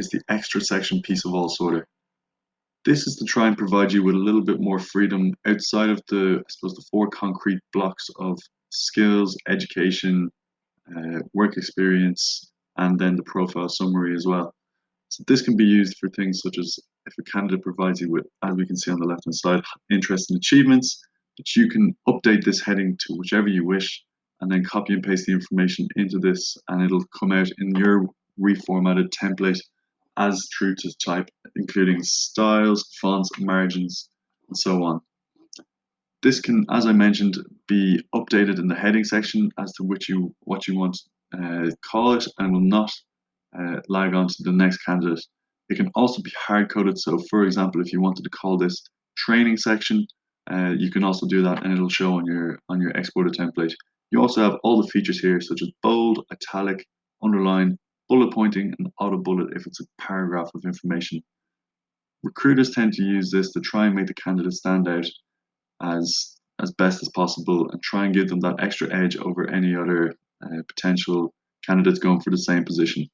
is the extra section piece of Allsorter. This is to try and provide you with a little bit more freedom outside of the four concrete blocks of skills, education, work experience, and then the profile summary as well. So this can be used for things such as if a candidate provides you with, as we can see on the left-hand side, interest and achievements, that you can update this heading to whichever you wish, and then copy and paste the information into this, and it'll come out in your reformatted template as true to type, including styles, fonts, margins, and so on. This can, as I mentioned, be updated in the heading section as to what you want to call it, and will not lag on to the next candidate. It can also be hard coded. So, for example, if you wanted to call this training section, you can also do that, and it'll show on your exported template. You also have all the features here, such as bold, italic, underline, bullet pointing, and auto bullet if it's a paragraph of information. Recruiters tend to use this to try and make the candidate stand out as best as possible, and try and give them that extra edge over any other potential candidates going for the same position.